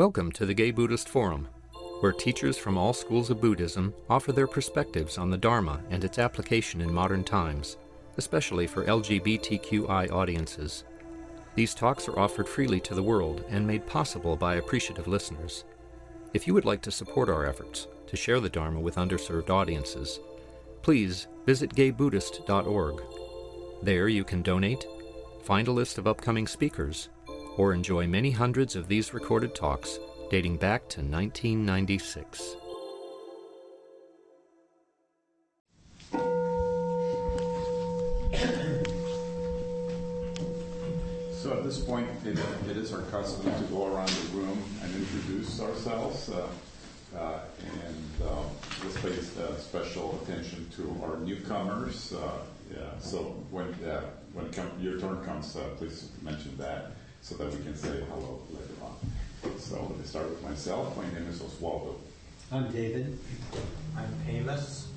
Welcome to the Gay Buddhist Forum, where teachers from all schools of Buddhism offer their perspectives on the Dharma and its application in modern times, especially for LGBTQI audiences. These talks are offered freely to the world and made possible by appreciative listeners. If you would like to support our efforts to share the Dharma with underserved audiences, please visit gaybuddhist.org. There you can donate, find a list of upcoming speakers, or enjoy many hundreds of these recorded talks dating back to 1996. So at this point, it is our custom to go around the room and introduce ourselves. Let's pay special attention to our newcomers. So when your turn comes, please mention that so that we can say hello later on. So let me start with myself. My name is Oswaldo. I'm David. I'm Amos.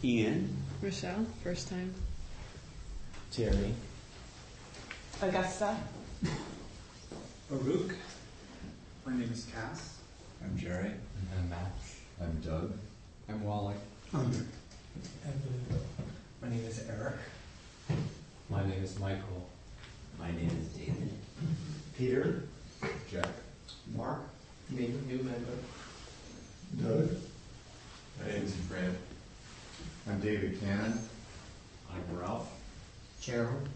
Ian. Rochelle, first time. Terry. Augusta. Baruch. My name is Cass. I'm Jerry. I'm Matt. I'm Doug. I'm Wally. I'm My name is Eric. My name is Michael. My name is David. Peter. Jack. Mark. Me, new member. Doug. My name is Fred. I'm David Cannon. I'm Ralph. Gerald.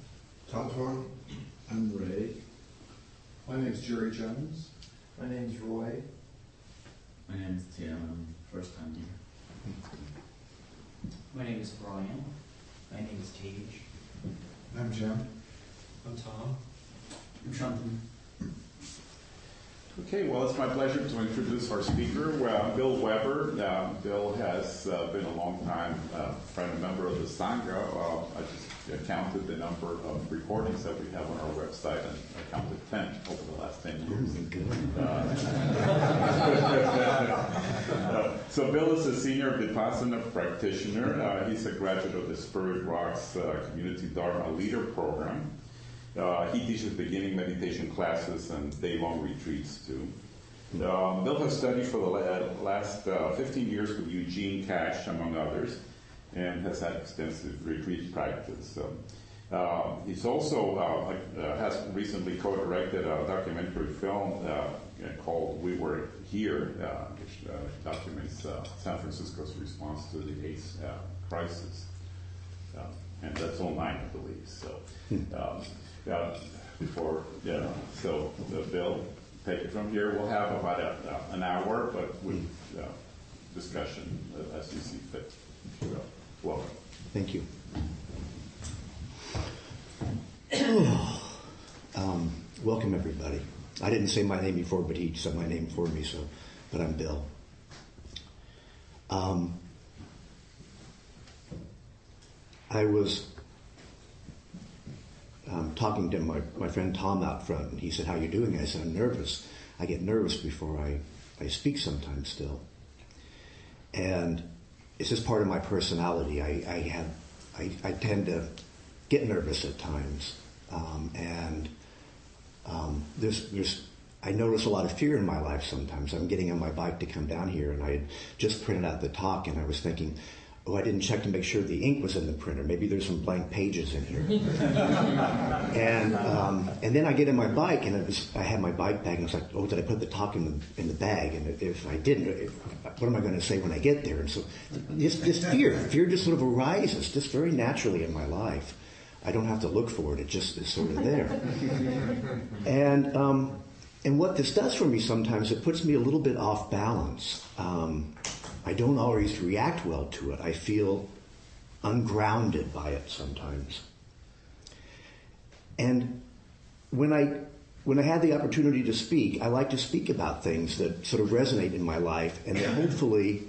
Tator. I'm Ray. My name is Jerry Jones. My name is Roy. My name is Tim. I'm first time here. My name is Brian. My name is Tage. I'm Jim. I'm Tom. I'm Shantan. Okay, well, it's my pleasure to introduce our speaker, Bill Weber. Bill has been a long time friend and member of the Sangha. I just counted the number of recordings that we have on our website, and I counted 10 over the last 10 years. So Bill is a senior Vipassana practitioner. He's a graduate of the Spirit Rocks Community Dharma Leader Program. He teaches beginning meditation classes and day-long retreats too. Bill has studied for the last 15 years with Eugene Cash, among others, and has had extensive retreat practice. He's also has recently co-directed a documentary film called We Were Here, which documents San Francisco's response to the AIDS crisis. And that's online, I believe. So. So Bill, take it from here. We'll have about an hour, but with discussion as you see fit. Welcome. Thank you. Welcome, everybody. I didn't say my name before, but he said my name for me, but I'm Bill. I was talking to my friend Tom out front, and he said, "How you doing?" I said, "I'm nervous. I get nervous before I speak sometimes still." And it's just part of my personality. I tend to get nervous at times. I notice a lot of fear in my life sometimes. I'm getting on my bike to come down here, and I had just printed out the talk, and I was thinking, I didn't check to make sure the ink was in the printer. Maybe there's some blank pages in here. And then I get in my bike, and I had my bike bag, and I was like, did I put the talk in the bag? And if I didn't, what am I going to say when I get there? And so this fear just sort of arises just very naturally in my life. I don't have to look for it. It just is sort of there. And what this does for me sometimes, it puts me a little bit off balance. I don't always react well to it. I feel ungrounded by it sometimes. And when I had the opportunity to speak, I like to speak about things that sort of resonate in my life, and that hopefully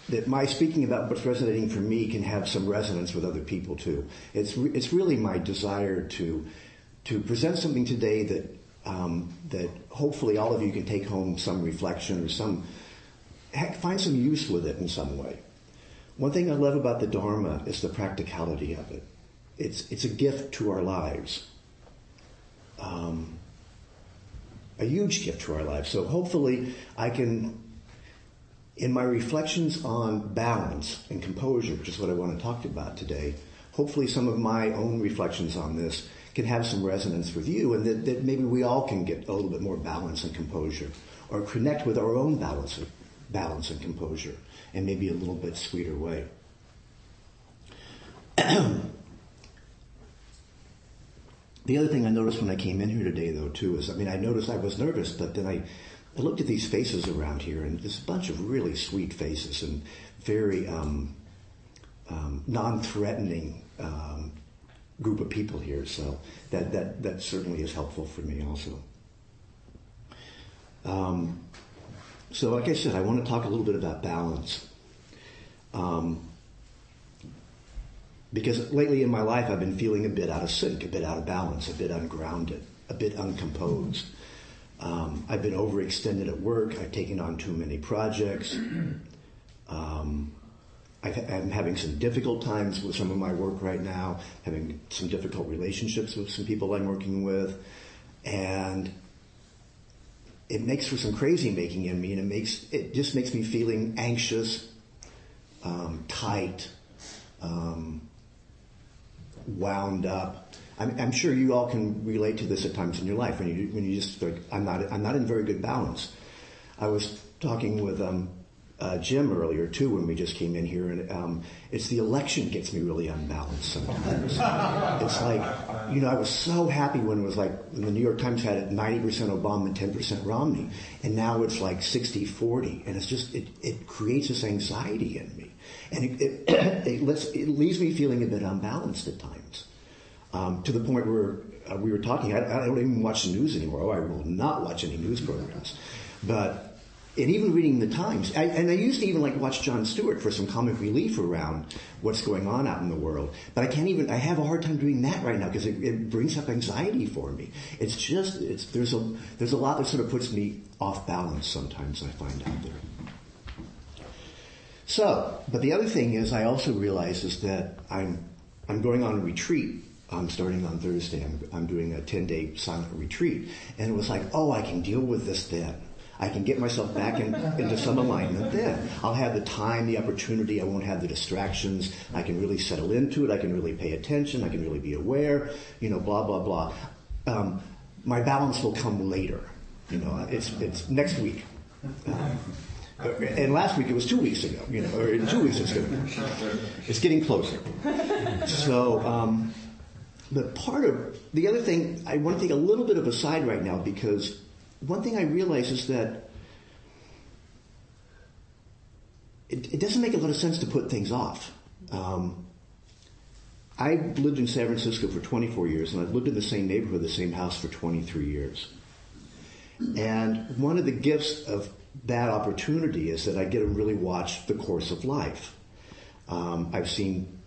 that my speaking about what's resonating for me can have some resonance with other people too. It's really my desire to present something today that hopefully all of you can take home some reflection or find some use with it in some way. One thing I love about the Dharma is the practicality of it. It's a gift to our lives. a huge gift to our lives. So hopefully I can, in my reflections on balance and composure, which is what I want to talk about today, hopefully some of my own reflections on this can have some resonance with you, and that maybe we all can get a little bit more balance and composure, or connect with our own balance and composure in maybe a little bit sweeter way. The other thing I noticed when I came in here today, though, too, is, I noticed I was nervous, but then I looked at these faces around here, and there's a bunch of really sweet faces and very non-threatening group of people here. So that certainly is helpful for me also. So like I said, I want to talk a little bit about balance. Because lately in my life I've been feeling a bit out of sync, a bit out of balance, a bit ungrounded, a bit uncomposed. I've been overextended at work. I've taken on too many projects. I'm having some difficult times with some of my work right now, having some difficult relationships with some people I'm working with. And it makes for some crazy making in me, and it just makes me feeling anxious, tight, wound up. I'm sure you all can relate to this at times in your life when you just like, I'm not in very good balance. I was talking with Jim earlier too when we just came in here, and it's the election gets me really unbalanced sometimes. It's like, I was so happy when it was like when the New York Times had it 90% Obama and 10% Romney, and now it's like 60-40, and it's just it creates this anxiety in me, and it leaves me feeling a bit unbalanced at times, to the point where we were talking. I don't even watch the news anymore. I will not watch any news programs, and even reading the Times. I used to even watch Jon Stewart for some comic relief around what's going on out in the world. But I have a hard time doing that right now because it brings up anxiety for me. There's a lot that sort of puts me off balance sometimes, I find out there. So, but the other thing is I also realize is that I'm going on a retreat. I'm starting on Thursday. I'm doing a 10-day silent retreat. And it was like, I can deal with this then. I can get myself back into some alignment then. I'll have the time, the opportunity. I won't have the distractions. I can really settle into it. I can really pay attention. I can really be aware, blah, blah, blah. My balance will come later. It's next week. And last week it was 2 weeks ago, or in 2 weeks it's getting closer. So, but part of the other thing, I want to take a little bit of a side right now, because one thing I realize is that it doesn't make a lot of sense to put things off. I lived in San Francisco for 24 years, and I've lived in the same neighborhood, the same house for 23 years. And one of the gifts of that opportunity is that I get to really watch the course of life. I've seen,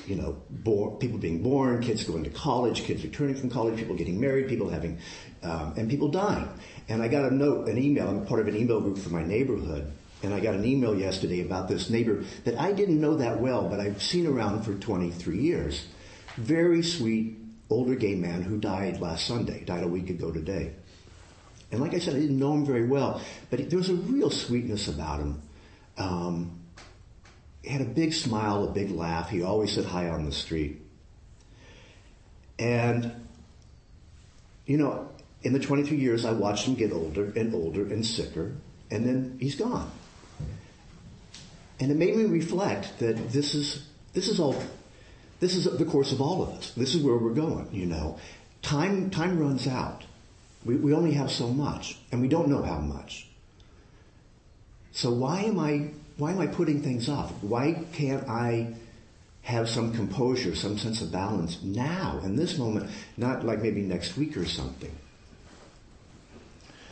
people being born, kids going to college, kids returning from college, people getting married, people having, and people dying. And I got an email. I'm part of an email group for my neighborhood. And I got an email yesterday about this neighbor that I didn't know that well, but I've seen around for 23 years. Very sweet, older gay man who died last Sunday, died a week ago today. And like I said, I didn't know him very well, but there was a real sweetness about him. He had a big smile, a big laugh. He always said hi on the street. And, in the 23 years, I watched him get older and older and sicker, and then he's gone. And it made me reflect that this is the course of all of us. This is where we're going, Time runs out. We only have so much, and we don't know how much. So why am I putting things off? Why can't I have some composure, some sense of balance now, in this moment, not like maybe next week or something?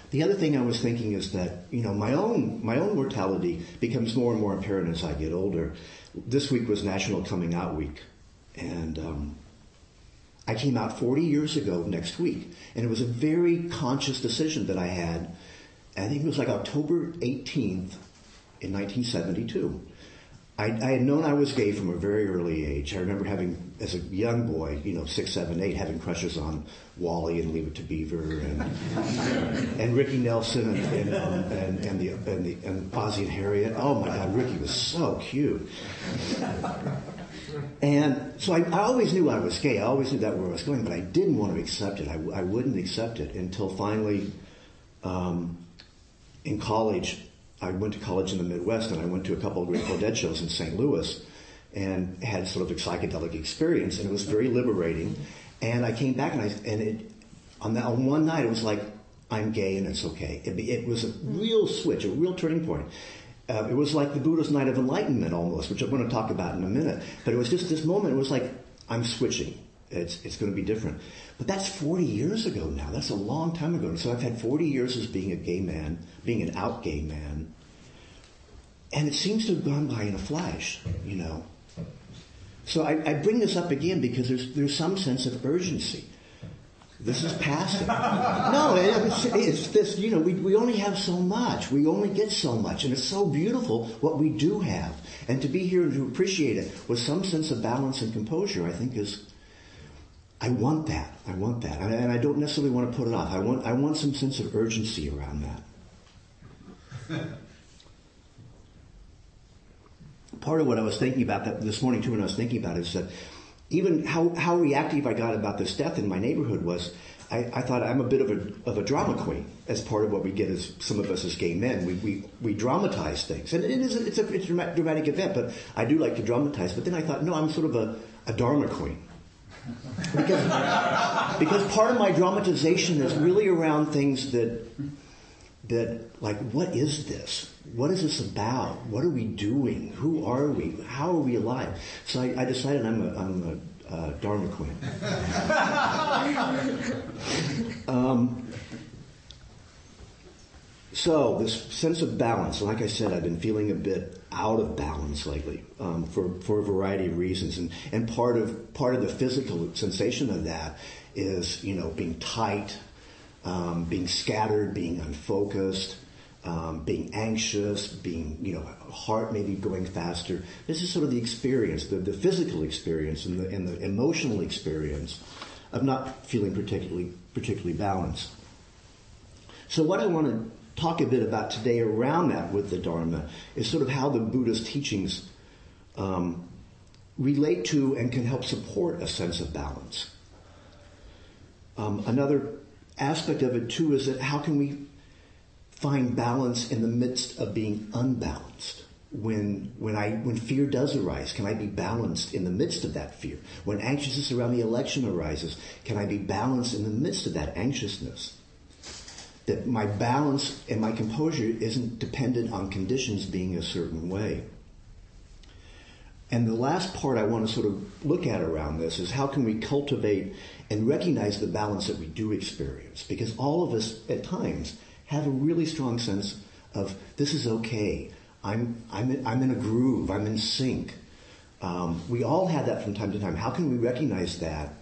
The other thing I was thinking is that, my own mortality becomes more and more apparent as I get older. This week was National Coming Out Week, and I came out 40 years ago next week, and it was a very conscious decision that I had. I think it was like October 18th in 1972. I had known I was gay from a very early age. I remember having, as a young boy, 6, 7, 8, having crushes on Wally and Leave It to Beaver and Ricky Nelson and Ozzie and Harriet. Oh my God, Ricky was so cute. And so I always knew I was gay. I always knew that where I was going, but I didn't want to accept it. I wouldn't accept it until finally, in college, I went to college in the Midwest, and I went to a couple of Grateful Dead shows in St. Louis and had sort of a psychedelic experience, and it was very liberating. And I came back, on one night, it was like, I'm gay and it's okay. It was a real switch, a real turning point. It was like the Buddha's night of enlightenment almost, which I'm going to talk about in a minute. But it was just this moment, it was like, I'm switching. It's going to be different. But that's 40 years ago now. That's a long time ago. So I've had 40 years as being a gay man, being an out gay man. And it seems to have gone by in a flash, So I bring this up again because there's some sense of urgency. This is past it. No, it's this, we only have so much. We only get so much. And it's so beautiful what we do have. And to be here and to appreciate it with some sense of balance and composure, I think I want that. And I don't necessarily want to put it off. I want some sense of urgency around that. Part of what I was thinking about that this morning too, when I was thinking about it, is that even how reactive I got about this death in my neighborhood was, I thought I'm a bit of a drama queen as part of what we get as some of us as gay men. We dramatize things, and it's a dramatic event, but I do like to dramatize. But then I thought, no, I'm sort of a Dharma queen. Because part of my dramatization is really around things that like, what is this? What is this about? What are we doing? Who are we? How are we alive? So I decided I'm a Dharma queen. So this sense of balance, like I said, I've been feeling a bit out of balance lately for a variety of reasons, and part of the physical sensation of that is being tight, being scattered, being unfocused, being anxious, being heart maybe going faster. This is sort of the experience, the physical experience and the emotional experience of not feeling particularly balanced. So what I want to talk a bit about today around that with the Dharma is sort of how the Buddha's teachings relate to and can help support a sense of balance. Another aspect of it too is that how can we find balance in the midst of being unbalanced? When fear does arise, can I be balanced in the midst of that fear? When anxiousness around the election arises, can I be balanced in the midst of that anxiousness? That my balance and my composure isn't dependent on conditions being a certain way. And the last part I want to sort of look at around this is how can we cultivate and recognize the balance that we do experience? Because all of us at times have a really strong sense of this is okay. I'm in a groove. I'm in sync. We all have that from time to time. How can we recognize that?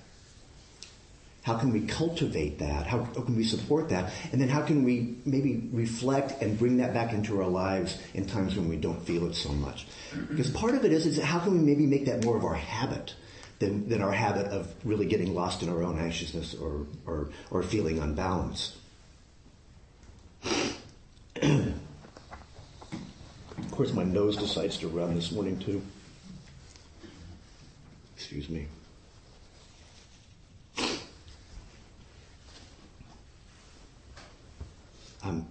How can we cultivate that? How can we support that? And then how can we maybe reflect and bring that back into our lives in times when we don't feel it so much? Because part of it is how can we maybe make that more of our habit than our habit of really getting lost in our own anxiousness or feeling unbalanced? Of course, my nose decides to run this morning too. Excuse me.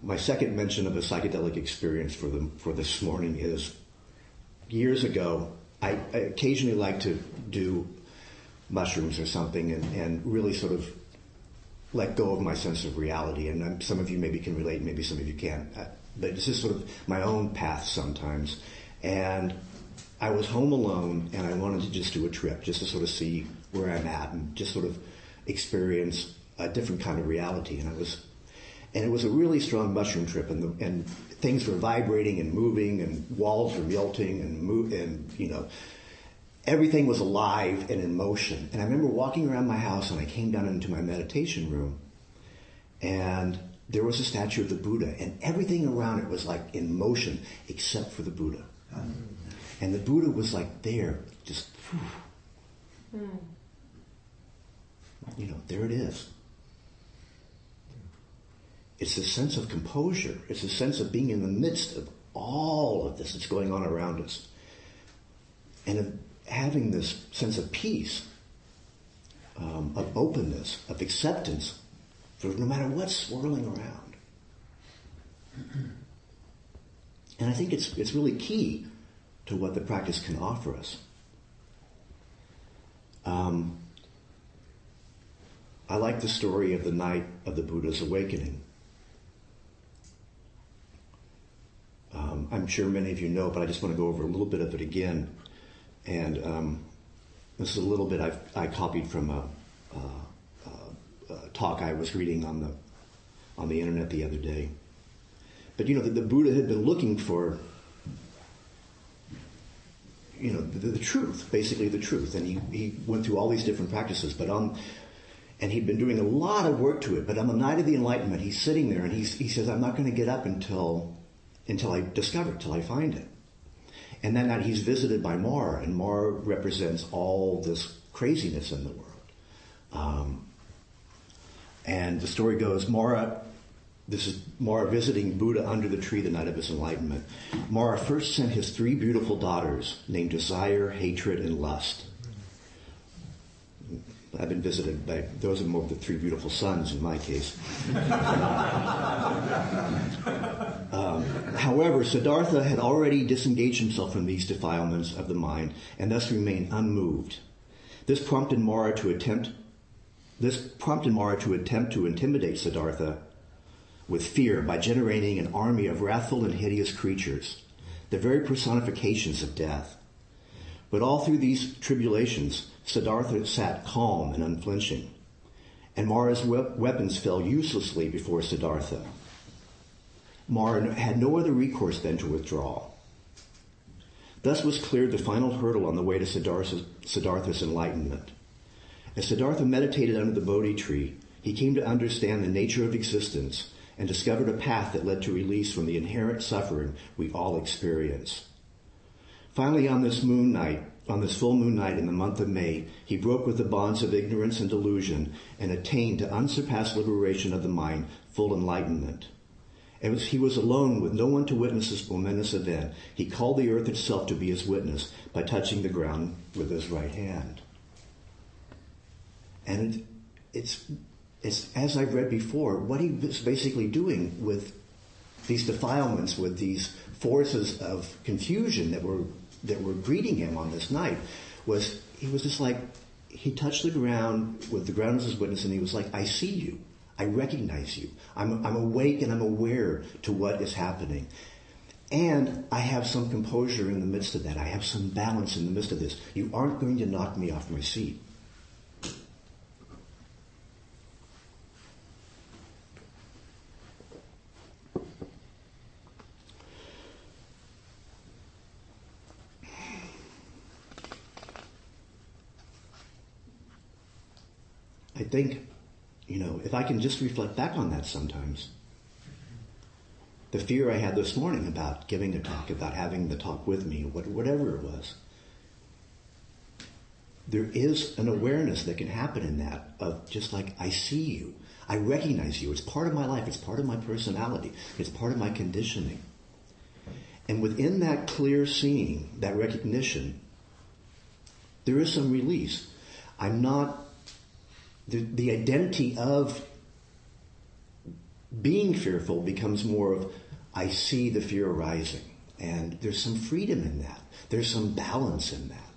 My second mention of a psychedelic experience for this morning is years ago. I occasionally like to do mushrooms or something and really sort of let go of my sense of reality. And some of you maybe can relate, maybe some of you can't. But it's just sort of my own path sometimes. And I was home alone, and I wanted to just do a trip, just to sort of see where I'm at and just sort of experience a different kind of reality. And it was a really strong mushroom trip, and things were vibrating and moving, and walls were melting, and everything was alive and in motion. And I remember walking around my house, and I came down into my meditation room, and there was a statue of the Buddha, and everything around it was like in motion except for the Buddha. And the Buddha was like there, just, there it is. It's a sense of composure. It's a sense of being in the midst of all of this that's going on around us. And of having this sense of peace, of openness, of acceptance, for no matter what's swirling around. And I think it's really key to what the practice can offer us. I like the story of the night of the Buddha's awakening. I'm sure many of you know, but I just want to go over a little bit of it again. And this is a little bit I copied from a talk I was reading on the internet the other day. But the Buddha had been looking for the truth, basically the truth, and he went through all these different practices. And he'd been doing a lot of work to it. But on the night of the enlightenment, he's sitting there and he says, "I'm not going to get up until I discover it, till I find it." And that night he's visited by Mara, and Mara represents all this craziness in the world. And the story goes, this is Mara visiting Buddha under the tree the night of his enlightenment. Mara first sent his 3 beautiful daughters named Desire, Hatred, and Lust. I've been visited by, those are more the 3 beautiful sons in my case. However, Siddhartha had already disengaged himself from these defilements of the mind and thus remained unmoved. This prompted Mara to attempt to intimidate Siddhartha with fear by generating an army of wrathful and hideous creatures, the very personifications of death. But all through these tribulations, Siddhartha sat calm and unflinching, and Mara's weapons fell uselessly before Siddhartha. Mara had no other recourse than to withdraw. Thus was cleared the final hurdle on the way to Siddhartha's enlightenment. As Siddhartha meditated under the Bodhi tree, he came to understand the nature of existence and discovered a path that led to release from the inherent suffering we all experience. Finally, on this full moon night in the month of May, he broke with the bonds of ignorance and delusion and attained to unsurpassed liberation of the mind, full enlightenment. As he was alone with no one to witness this momentous event, he called the earth itself to be his witness by touching the ground with his right hand. And it's as I've read before, what he was basically doing with these defilements, with these forces of confusion that were greeting him on this night, was he was just like, he touched the ground with the ground as his witness, and he was like, "I see you. I recognize you. I'm awake and I'm aware to what is happening. And I have some composure in the midst of that. I have some balance in the midst of this. You aren't going to knock me off my seat." I think, if I can just reflect back on that sometimes, the fear I had this morning about giving a talk, about having the talk with me, whatever it was, there is an awareness that can happen in that of just like, I see you, I recognize you, it's part of my life, it's part of my personality, it's part of my conditioning. And within that clear seeing, that recognition, there is some release. I'm not... The identity of being fearful becomes more of, I see the fear arising. And there's some freedom in that. There's some balance in that.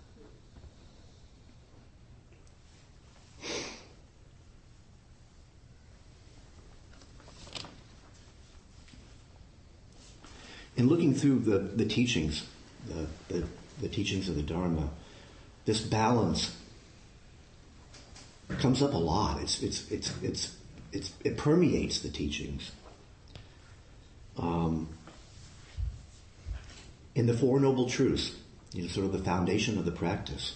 In looking through the teachings, the teachings of the Dharma, this balance comes up a lot. It permeates the teachings. In the Four Noble Truths, sort of the foundation of the practice,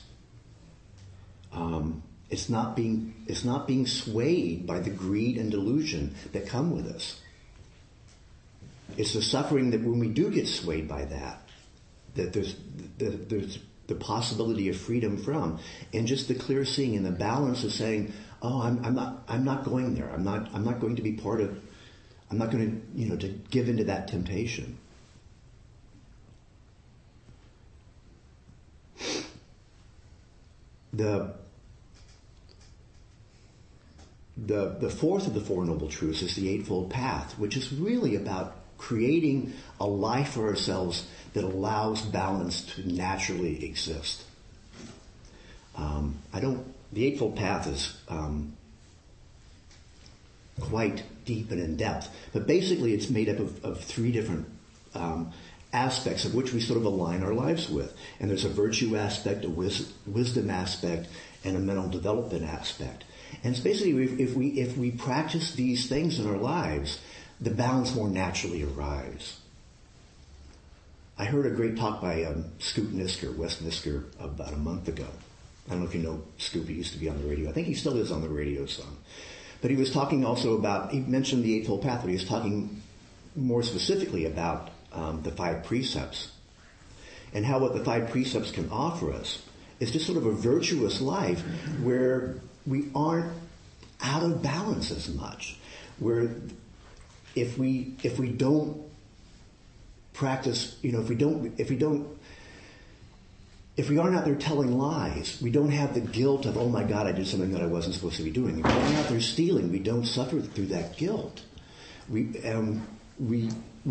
it's not being swayed by the greed and delusion that come with us. It's the suffering that when we do get swayed by that, there's the possibility of freedom from, and just the clear seeing and the balance of saying, oh, I'm not going there. I'm not going to be part of. I'm not going to to give into that temptation. The fourth of the Four Noble Truths is the Eightfold Path, which is really about creating a life for ourselves that allows balance to naturally exist. The Eightfold Path is quite deep and in depth, but basically it's made up of three different aspects of which we sort of align our lives with. And there's a virtue aspect, a wisdom aspect, and a mental development aspect. And it's basically if we practice these things in our lives, the balance more naturally arrives. I heard a great talk by Scoop Nisker, Wes Nisker, about a month ago. I don't know if you know Scoop. He used to be on the radio. I think he still is on the radio some. But he was talking also about, he mentioned the Eightfold Path, but he was talking more specifically about the 5 precepts and how what the 5 precepts can offer us is just sort of a virtuous life where we aren't out of balance as much. Where if we don't practice, if we aren't out there telling lies, we don't have the guilt of, oh my God, I did something that I wasn't supposed to be doing. If we're out there stealing, we don't suffer through that guilt. We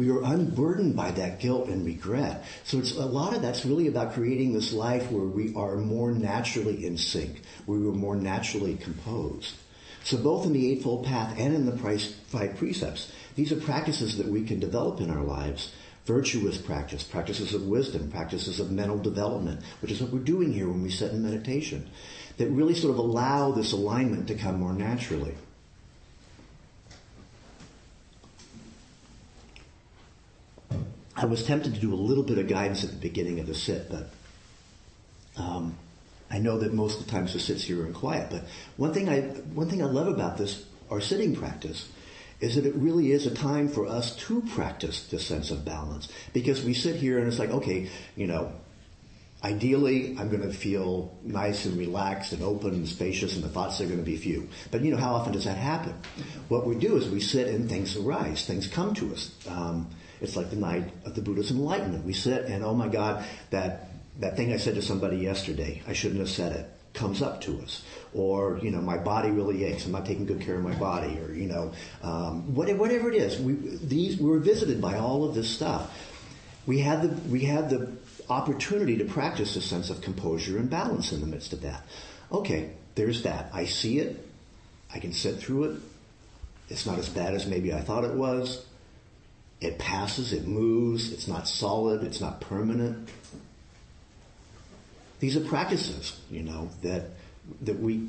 are unburdened by that guilt and regret. So it's a lot of that's really about creating this life where we are more naturally in sync, where we are more naturally composed. So both in the Eightfold Path and in the 5 precepts, these are practices that we can develop in our lives. Virtuous practice, practices of wisdom, practices of mental development, which is what we're doing here when we sit in meditation, that really sort of allow this alignment to come more naturally. I was tempted to do a little bit of guidance at the beginning of the sit, but I know that most of the times the sits here are quiet. But one thing I love about this, our sitting practice, is that it really is a time for us to practice this sense of balance. Because we sit here and it's like, okay, ideally I'm going to feel nice and relaxed and open and spacious and the thoughts are going to be few. But how often does that happen? What we do is we sit and things arise, things come to us. It's like the night of the Buddha's enlightenment. We sit and, oh my God, that thing I said to somebody yesterday, I shouldn't have said it, comes up to us. Or, my body really aches, I'm not taking good care of my body. Or, whatever it is. We were visited by all of this stuff. We had the opportunity to practice a sense of composure and balance in the midst of that. Okay, there's that. I see it. I can sit through it. It's not as bad as maybe I thought it was. It passes, it moves, it's not solid, it's not permanent. These are practices, that we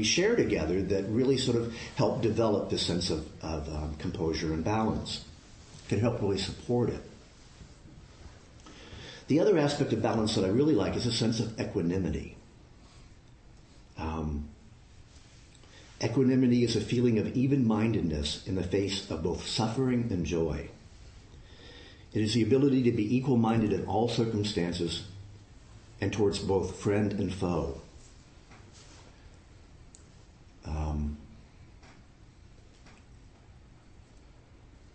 share together that really sort of help develop this sense of composure and balance. Can help really support it. The other aspect of balance that I really like is a sense of equanimity. Equanimity is a feeling of even-mindedness in the face of both suffering and joy. It is the ability to be equal-minded in all circumstances and towards both friend and foe.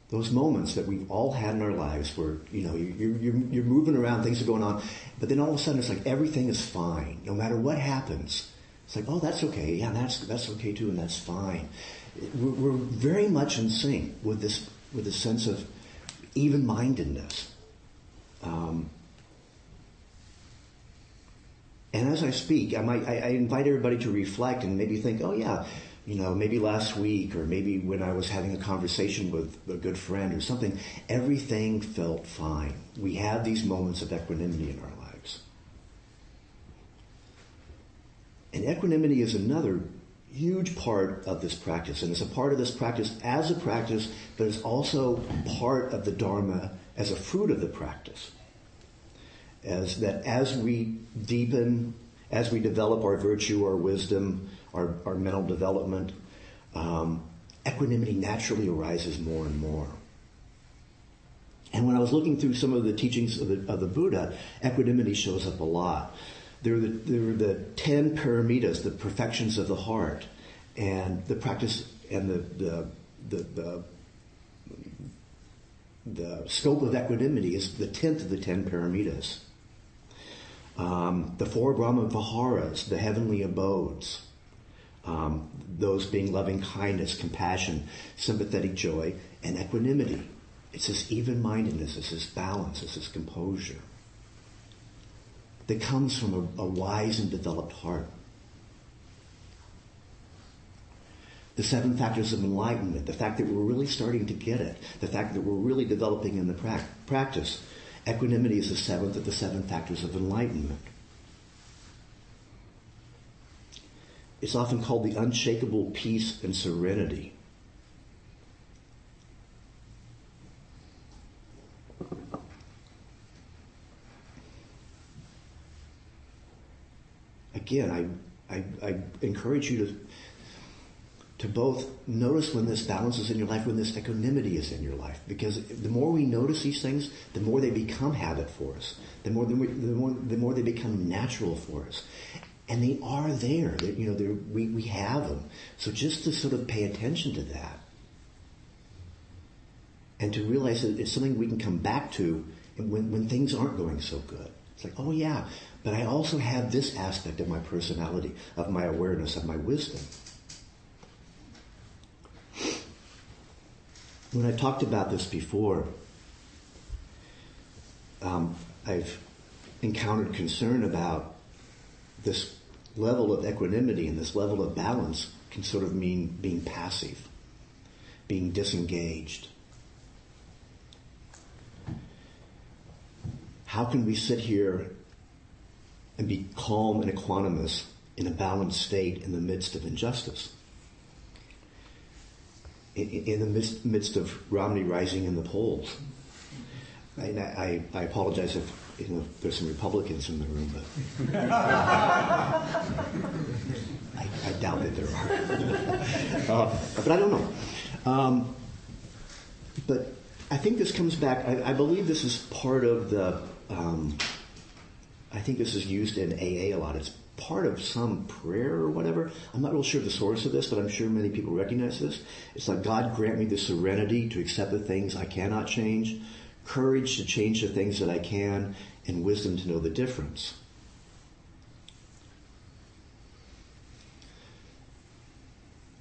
Those moments that we've all had in our lives where, you're moving around, things are going on, but then all of a sudden it's like everything is fine, no matter what happens. It's like, oh, that's okay, yeah, that's okay too, and that's fine. We're very much in sync with this sense of even-mindedness. And as I speak, I invite everybody to reflect and maybe think, oh yeah, maybe last week or maybe when I was having a conversation with a good friend or something, everything felt fine. We have these moments of equanimity in our lives. And equanimity is another huge part of this practice. And it's a part of this practice as a practice, but it's also part of the Dharma as a fruit of the practice. As we deepen, as we develop our virtue, our wisdom, our mental development, equanimity naturally arises more and more. And when I was looking through some of the teachings of the Buddha, equanimity shows up a lot. There were the 10 paramitas, the perfections of the heart, and the practice and the scope of equanimity is the 10th of the 10 paramitas. The 4 Brahma Viharas, the heavenly abodes, those being loving kindness, compassion, sympathetic joy, and equanimity. It's this even-mindedness, it's this balance, it's this composure that comes from a wise and developed heart. The 7 factors of enlightenment, the fact that we're really starting to get it, the fact that we're really developing in the practice. Equanimity is the 7th of the 7 factors of enlightenment. It's often called the unshakable peace and serenity. Again, I encourage you to both notice when this balance is in your life, when this equanimity is in your life. Because the more we notice these things, the more they become habit for us. The more they become natural for us. And they are there. We have them. So just to sort of pay attention to that. And to realize that it's something we can come back to when things aren't going so good. It's like, oh yeah, but I also have this aspect of my personality, of my awareness, of my wisdom. When I talked about this before, I've encountered concern about this level of equanimity and this level of balance can sort of mean being passive, being disengaged. How can we sit here and be calm and equanimous in a balanced state in the midst of injustice? In the midst of Romney rising in the polls. I apologize if there's some Republicans in the room, but I doubt that there are. But I don't know. But I think this comes back. I believe this is part of the. I think this is used in AA a lot. It's part of some prayer or whatever. I'm not real sure of the source of this, but I'm sure many people recognize this. It's like, God grant me the serenity to accept the things I cannot change, courage to change the things that I can, and wisdom to know the difference.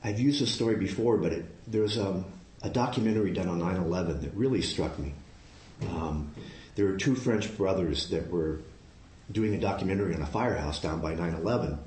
I've used this story before, but there's a documentary done on 9/11 that really struck me. There were 2 French brothers that were doing a documentary on a firehouse down by 9/11,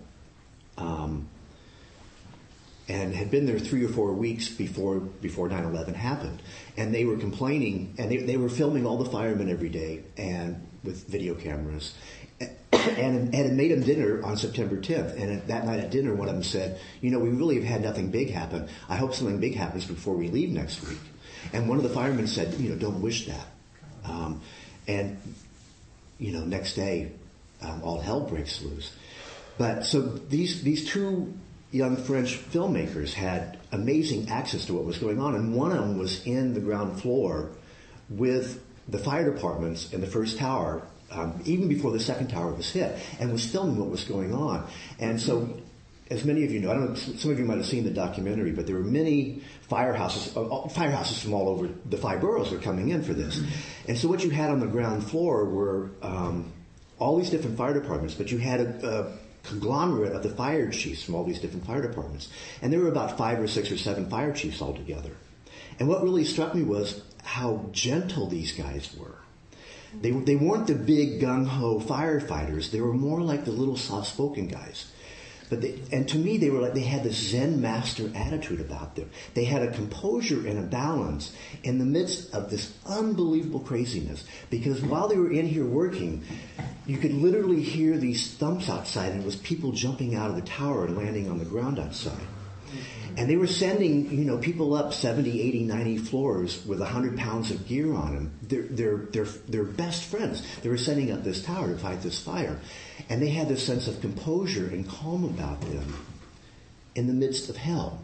and had been there 3 or 4 weeks before 9/11 happened. And they were complaining, and they were filming all the firemen every day and with video cameras, and had made them dinner on September 10th. And that night at dinner, one of them said, we really have had nothing big happen. I hope something big happens before we leave next week. And one of the firemen said, don't wish that. And next day, all hell breaks loose. But so these 2 young French filmmakers had amazing access to what was going on, and one of them was in the ground floor with the fire departments in the first tower, even before the second tower was hit, and was filming what was going on. And so, as many of you know, I don't know, some of you might have seen the documentary, but there were many firehouses from all over the 5 boroughs were coming in for this. And so what you had on the ground floor were all these different fire departments, but you had a conglomerate of the fire chiefs from all these different fire departments. And there were about 5 or 6 or 7 fire chiefs altogether. And what really struck me was how gentle these guys were. They weren't the big gung-ho firefighters. They were more like the little soft-spoken guys. And to me, they had this Zen master attitude about them. They had a composure and a balance in the midst of this unbelievable craziness. Because while they were in here working, you could literally hear these thumps outside, and it was people jumping out of the tower and landing on the ground outside. And they were sending, people up 70, 80, 90 floors with 100 pounds of gear on them. They're best friends. They were sending up this tower to fight this fire. And they had this sense of composure and calm about them in the midst of hell.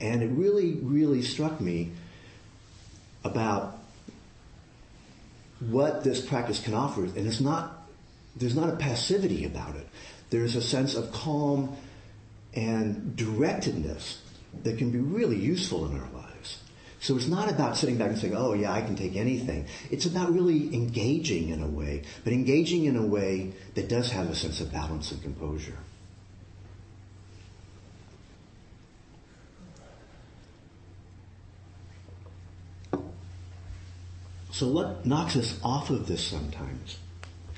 And it really, really struck me about what this practice can offer, and there's not a passivity about it. There's a sense of calm and directedness that can be really useful in our lives. So it's not about sitting back and saying, oh yeah, I can take anything. It's about really engaging in a way, but engaging in a way that does have a sense of balance and composure. So what knocks us off of this sometimes?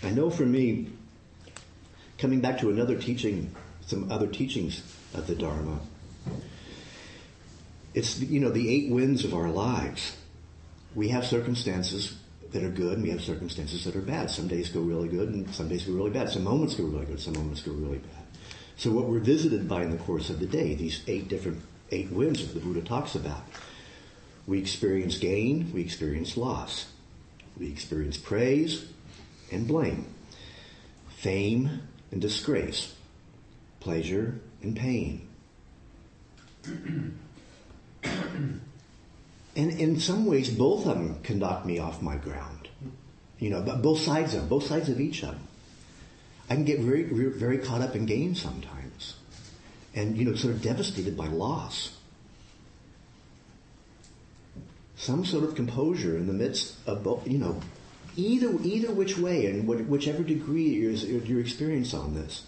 I know for me, coming back to another teaching, some other teachings of the Dharma, it's, the 8 winds of our lives. We have circumstances that are good and we have circumstances that are bad. Some days go really good and some days go really bad. Some moments go really good, some moments go really bad. So what we're visited by in the course of the day, these 8 winds that the Buddha talks about. We experience gain, we experience loss. We experience praise and blame. Fame and disgrace. Pleasure and pain. And in some ways, both of them can knock me off my ground. But both sides of each of them. I can get very, very caught up in gain sometimes. And, sort of devastated by loss. Some sort of composure in the midst of both, either which way and whichever degree your experience on this.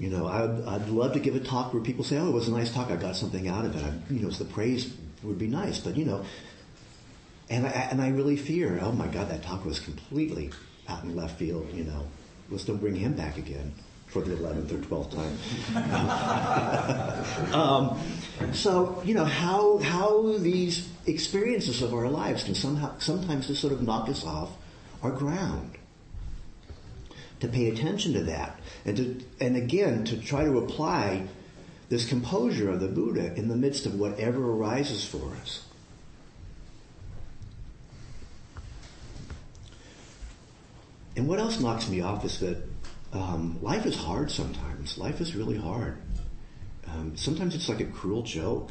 I'd love to give a talk where people say, oh, it was a nice talk, I got something out of it. So the praise would be nice, but and I really fear, oh my God, that talk was completely out in left field, Let's don't bring him back again for the 11th or 12th time. So, how these experiences of our lives can sometimes just sort of knock us off our ground. To pay attention to that, and again to try to apply this composure of the Buddha in the midst of whatever arises for us. And what else knocks me off is that life is hard sometimes. Life is really hard. Sometimes it's like a cruel joke.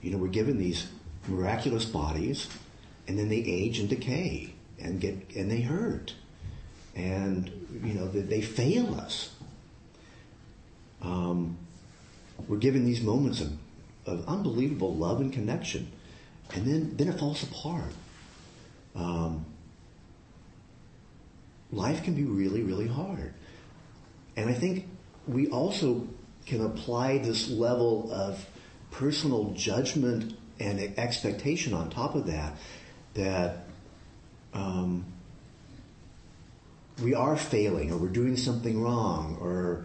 We're given these miraculous bodies, and then they age and decay, and they hurt. And, they fail us. We're given these moments of unbelievable love and connection. And then it falls apart. Life can be really, really hard. And I think we also can apply this level of personal judgment and expectation on top of that we are failing, or we're doing something wrong, or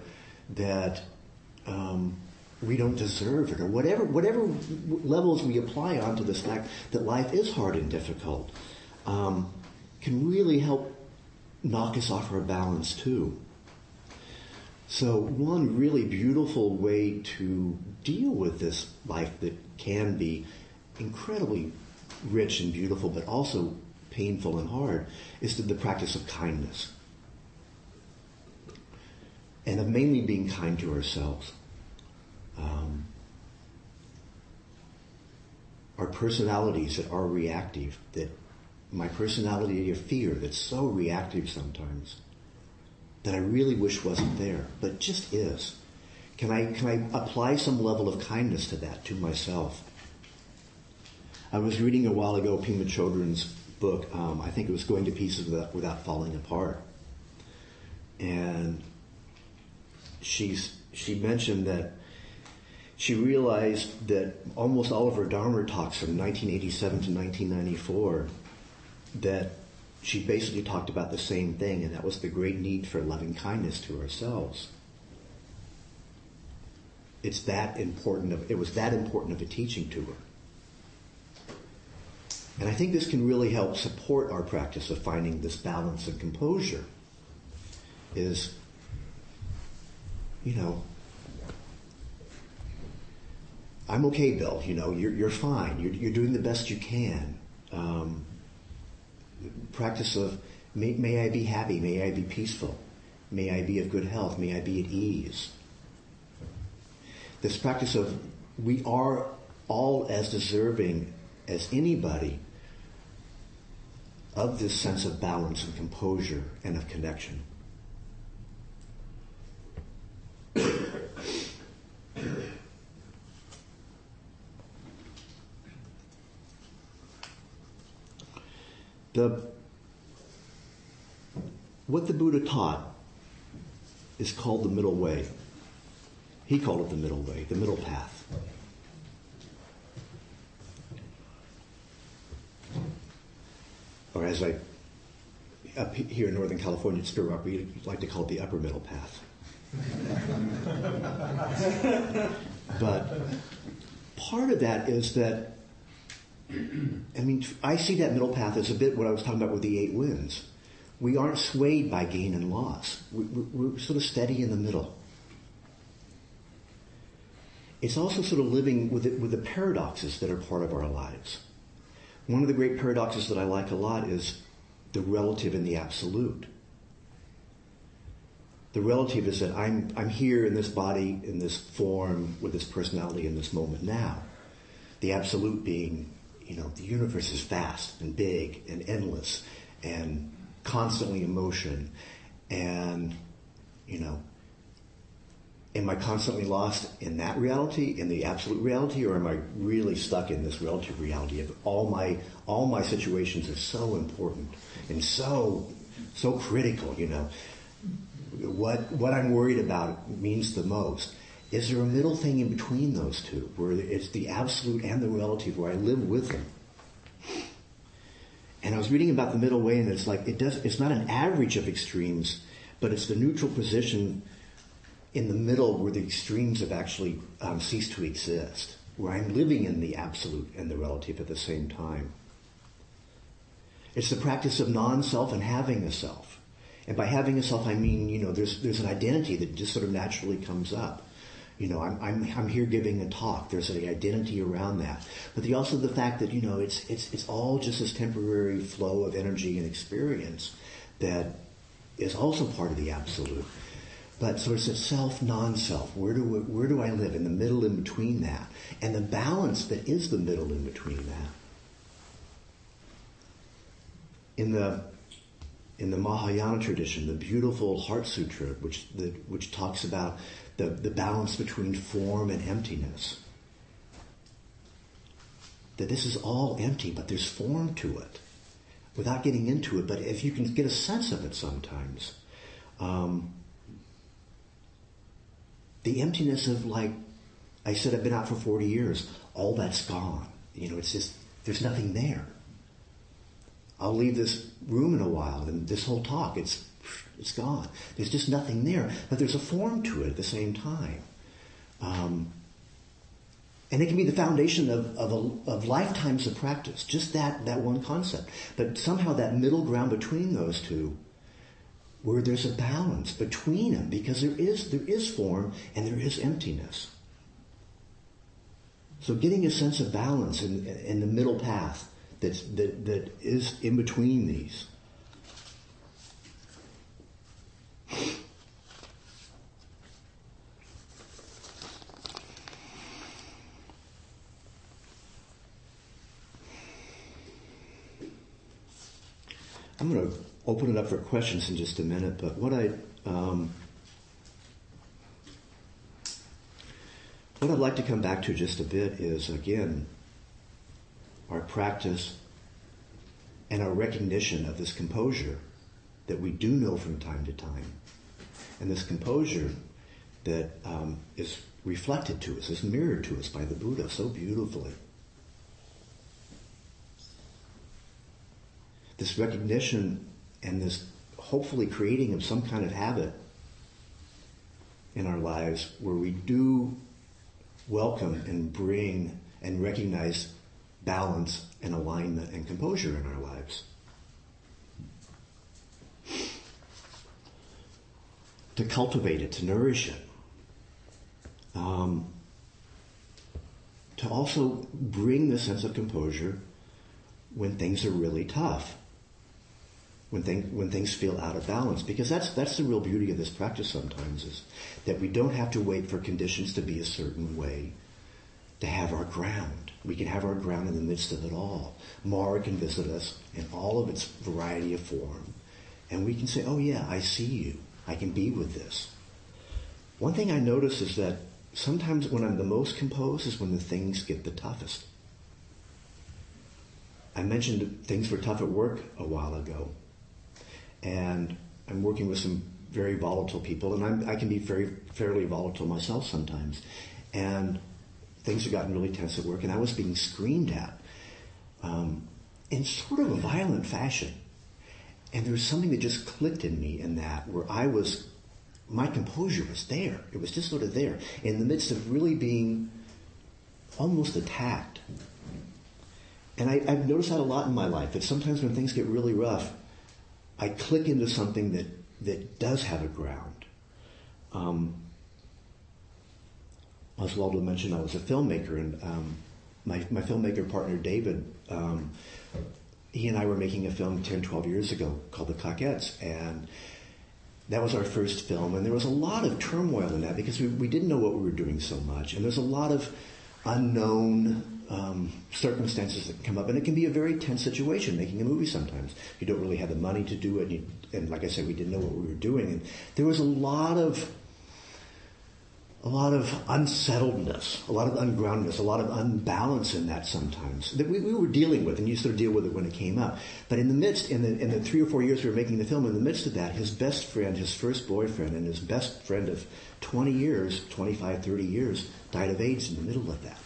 that we don't deserve it, or whatever levels we apply onto this fact that life is hard and difficult, can really help knock us off our balance too. So one really beautiful way to deal with this life that can be incredibly rich and beautiful, but also painful and hard, is the practice of kindness. And of mainly being kind to ourselves. Our personalities that are reactive, that my personality of fear that's so reactive sometimes, that I really wish wasn't there, but just is. Can I apply some level of kindness to that, to myself? I was reading a while ago Pema Chodron's book, I think it was Going to Pieces Without Falling Apart. And she mentioned that she realized that almost all of her Dharma talks from 1987 to 1994, that she basically talked about the same thing, and that was the great need for loving kindness to ourselves. It was that important of a teaching to her. And I think this can really help support our practice of finding this balance and composure. Is, I'm okay, Bill. You're fine. You're doing the best you can. Practice of may I be happy, may I be peaceful, may I be of good health, may I be at ease. This practice of we are all as deserving as anybody of this sense of balance and composure and of connection. What the Buddha taught is called the middle way. He called it the middle way, the middle path. Or as up here in Northern California, at Spirit Rock, we like to call it the upper middle path. But part of that is that, I see that middle path as a bit what I was talking about with the 8 winds. We aren't swayed by gain and loss. We're sort of steady in the middle. It's also sort of living with the paradoxes that are part of our lives. One of the great paradoxes that I like a lot is the relative and the absolute. The relative is that I'm here in this body, in this form, with this personality in this moment now. The absolute being, the universe is vast and big and endless and constantly in motion. And, am I constantly lost in that reality, in the absolute reality, or am I really stuck in this relative reality of all my situations are so important and so critical, What I'm worried about means the most. Is there a middle thing in between those two, where it's the absolute and the relative, where I live with them? And I was reading about the middle way, and it's like it's not an average of extremes, but it's the neutral position in the middle where the extremes have actually ceased to exist, where I'm living in the absolute and the relative at the same time. It's the practice of non-self and having a self. And by having a self, I mean, there's an identity that just sort of naturally comes up. I'm here giving a talk. There's an identity around that. But also the fact that, it's all just this temporary flow of energy and experience that is also part of the absolute. But so it's a self, non-self. Where do I live? In the middle in between that. And the balance that is the middle in between that. In the Mahayana tradition, the beautiful Heart Sutra, which talks about the balance between form and emptiness. That this is all empty, but there's form to it. Without getting into it, but if you can get a sense of it sometimes. The emptiness of, like I said, I've been out for 40 years. All that's gone. It's just, there's nothing there. I'll leave this room in a while, and this whole talk, it's gone. There's just nothing there, but there's a form to it at the same time. And it can be the foundation of lifetimes of practice, just that one concept. But somehow that middle ground between those two, where there's a balance between them, because there is form and there is emptiness. So getting a sense of balance in the middle path that is in between these. I'm going to open it up for questions in just a minute, but what I'd like to come back to just a bit is, again, our practice and our recognition of this composure that we do know from time to time. And this composure that is reflected to us, is mirrored to us by the Buddha so beautifully. This recognition and this hopefully creating of some kind of habit in our lives where we do welcome and bring and recognize balance and alignment and composure in our lives. To cultivate it, to nourish it. To also bring the sense of composure when things are really tough. When things feel out of balance, because that's the real beauty of this practice sometimes, is that we don't have to wait for conditions to be a certain way to have our ground. We can have our ground in the midst of it all. Mara can visit us in all of its variety of form. And we can say, oh yeah, I see you. I can be with this. One thing I notice is that sometimes when I'm the most composed is when the things get the toughest. I mentioned things were tough at work a while ago. And I'm working with some very volatile people, and I can be fairly volatile myself sometimes. And things have gotten really tense at work, and I was being screamed at in sort of a violent fashion. And there was something that just clicked in me in that, where my composure was there. It was just sort of there in the midst of really being almost attacked. And I've noticed that a lot in my life, that sometimes when things get really rough, I click into something that does have a ground. Oswaldo mentioned I was a filmmaker, and my filmmaker partner, David, he and I were making a film 10, 12 years ago called The Coquettes, and that was our first film, and there was a lot of turmoil in that because we didn't know what we were doing so much, and there's a lot of unknown circumstances that can come up, and it can be a very tense situation making a movie sometimes. You don't really have the money to do it, and like I said, we didn't know what we were doing, and there was a lot of unsettledness, a lot of ungroundedness, a lot of unbalance in that sometimes that we were dealing with, and you sort of deal with it when it came up. But in the 3 or 4 years we were making the film, in the midst of that, his best friend, his first boyfriend, and his best friend of 20 years, 25, 30 years, died of AIDS in the middle of that.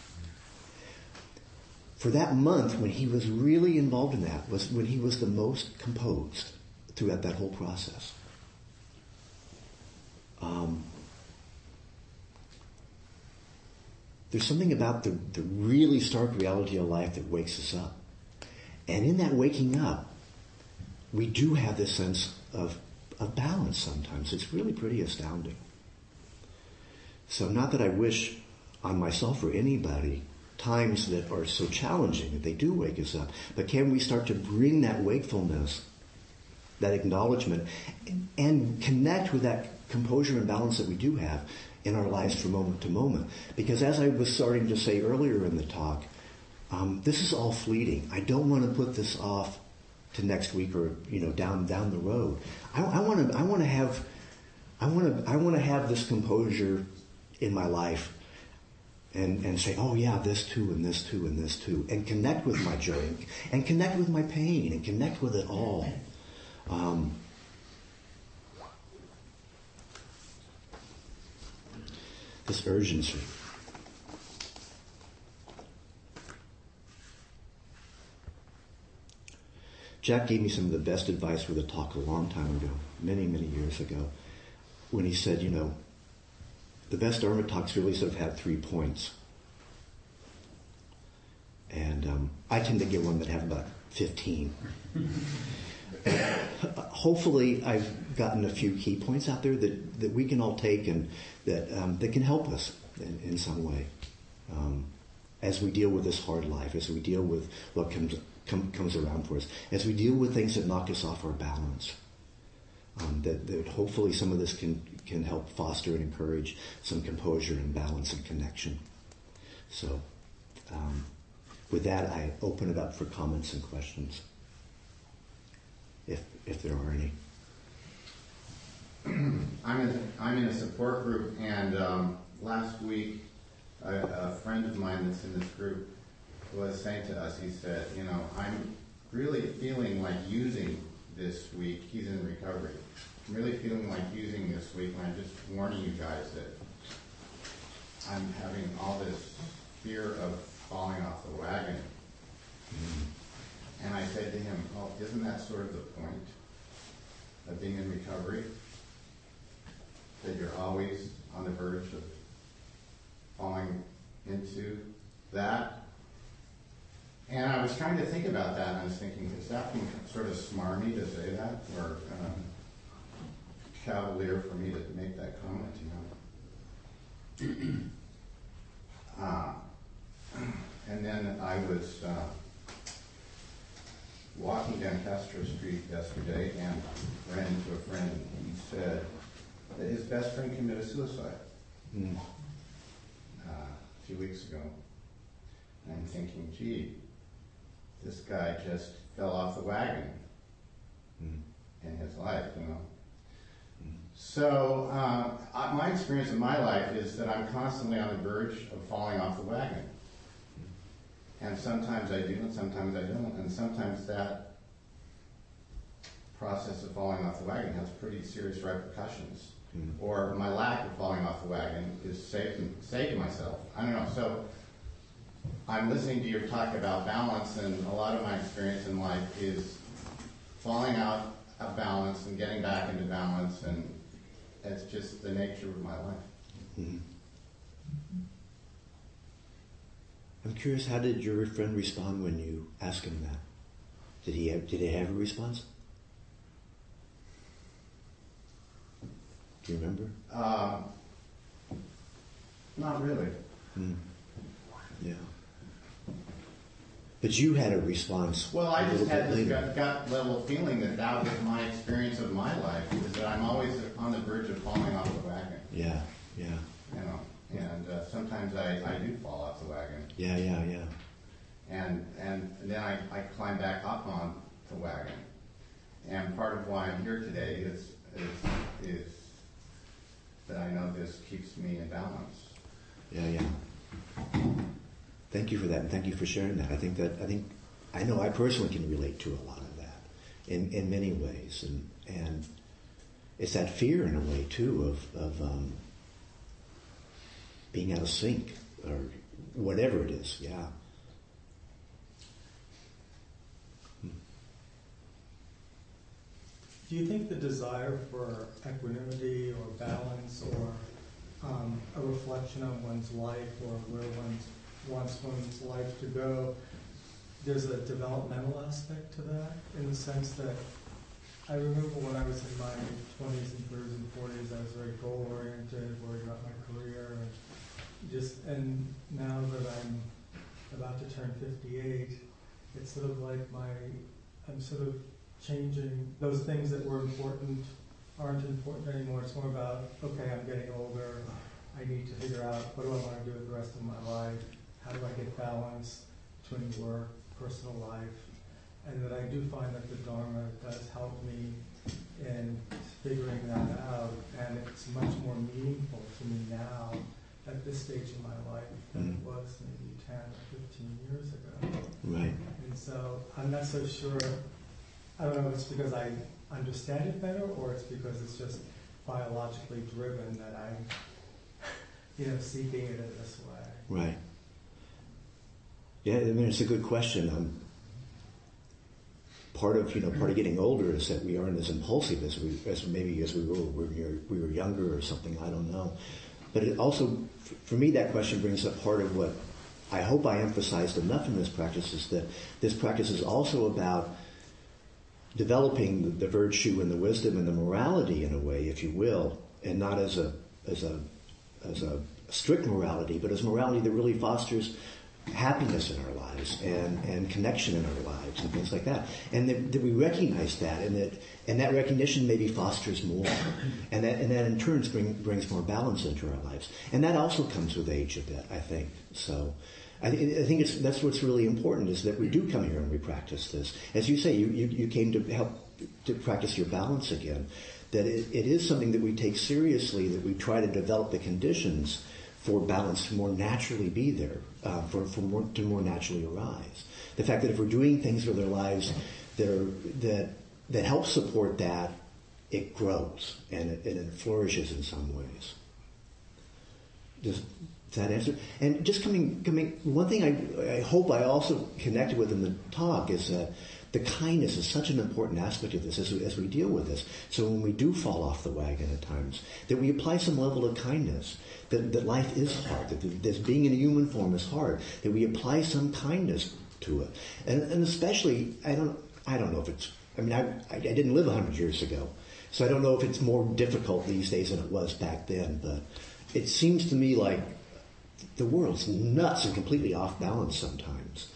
For that month, when he was really involved in that, was when he was the most composed throughout that whole process. There's something about the really stark reality of life that wakes us up. And in that waking up, we do have this sense of balance sometimes. It's really pretty astounding. So not that I wish on myself or anybody times that are so challenging that they do wake us up, but can we start to bring that wakefulness, that acknowledgement, and connect with that composure and balance that we do have in our lives from moment to moment? Because as I was starting to say earlier in the talk, this is all fleeting. I don't want to put this off to next week or down the road. I want to have this composure in my life, and say, oh yeah, this too, and this too, and this too, and connect with my joy, and connect with my pain, and connect with it all. This urgency. Jack gave me some of the best advice with a talk a long time ago, many, many years ago, when he said, the best Dharma talks really sort of had 3 points. And I tend to get one that have about 15. Hopefully I've gotten a few key points out there that we can all take and that can help us in some way as we deal with this hard life, as we deal with what comes around for us, as we deal with things that knock us off our balance. That hopefully some of this can help foster and encourage some composure and balance and connection. So with that, I open it up for comments and questions, if there are any. I'm in a support group, and last week a friend of mine that's in this group was saying to us, he said, I'm really feeling like using this week. He's in recovery. I'm really feeling like using this week, and I'm just warning you guys that I'm having all this fear of falling off the wagon. And I said to him, oh, isn't that sort of the point of being in recovery? That you're always on the verge of falling into that? And I was trying to think about that, and I was thinking, is that sort of smarmy to say that, or cavalier for me to make that comment, And then I was walking down Castro Street yesterday and ran into a friend, and he said that his best friend committed suicide a few weeks ago. And I'm thinking, gee, this guy just fell off the wagon in his life, you know. So my experience in my life is that I'm constantly on the verge of falling off the wagon. And sometimes I do, and sometimes I don't. And sometimes that process of falling off the wagon has pretty serious repercussions. Or my lack of falling off the wagon is saving myself. I don't know. So I'm listening to your talk about balance, and a lot of my experience in life is falling out of balance and getting back into balance, and it's just the nature of my life. Mm-hmm. I'm curious, how did your friend respond when you asked him that? Did he have a response? Do you remember? Not really. Yeah. But you had a response. Well, I just had this gut level feeling that was my experience of my life, is that I'm always on the verge of falling off the wagon. Yeah. You know, and sometimes I do fall off the wagon. Yeah. And then I climb back up on the wagon. And part of why I'm here today is that I know this keeps me in balance. Yeah. Thank you for that, and thank you for sharing that. I know I personally can relate to a lot of that in many ways, and it's that fear in a way too of being out of sync or whatever it is. Yeah. Do you think the desire for equanimity or balance or a reflection on one's life or where one wants one's life to go, there's a developmental aspect to that, in the sense that I remember when I was in my 20s and 30s and 40s, I was very goal-oriented, worried about my career, and now that I'm about to turn 58, it's sort of like I'm sort of changing. Those things that were important aren't important anymore. It's more about, okay, I'm getting older, I need to figure out what do I want to do with the rest of my life, how do I get balance between work, personal life, and that I do find that the Dharma does help me in figuring that out, and it's much more meaningful to me now at this stage in my life than it was maybe 10 or 15 years ago. Right. And so I'm not so sure, I don't know if it's because I understand it better or it's because it's just biologically driven that I'm seeking it in this way. Right. Yeah, I mean, it's a good question. Part of getting older is that we aren't as impulsive as we were when we were younger or something. I don't know, but it also, for me, that question brings up part of what I hope I emphasized enough in this practice, is that this practice is also about developing the virtue and the wisdom and the morality in a way, if you will, and not as a strict morality, but as morality that really fosters happiness in our lives and connection in our lives and things like that, and that we recognize that, and that recognition maybe fosters more, and that in turn brings more balance into our lives, and that also comes with age a bit, I think. So I think that's what's really important, is that we do come here and we practice this. As you say, you came to help to practice your balance again. That it is something that we take seriously, that we try to develop the conditions for balance to more naturally be there, to more naturally arise. The fact that if we're doing things with our lives that help support that, it grows and it flourishes in some ways. Does that answer? And just coming, one thing I hope I also connected with in the talk is that the kindness is such an important aspect of this as we deal with this. So when we do fall off the wagon at times, that we apply some level of kindness, that life is hard, that this being in a human form is hard, that we apply some kindness to it. And especially, I don't know if it's, I didn't live 100 years ago, so I don't know if it's more difficult these days than it was back then, but it seems to me like the world's nuts and completely off balance sometimes.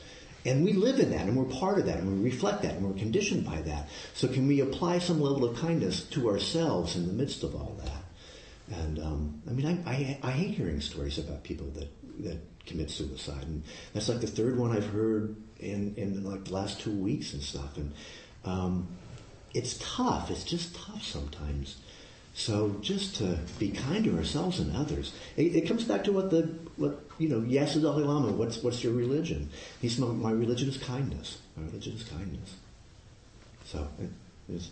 And we live in that, and we're part of that, and we reflect that, and we're conditioned by that. So can we apply some level of kindness to ourselves in the midst of all that? And I hate hearing stories about people that that commit suicide, and that's like the third one I've heard in like the last 2 weeks and stuff. And it's tough. It's just tough sometimes. So just to be kind to ourselves and others. It comes back to what you asked the Dalai Lama, what's your religion? He said, my religion is kindness. My religion is kindness. So it is.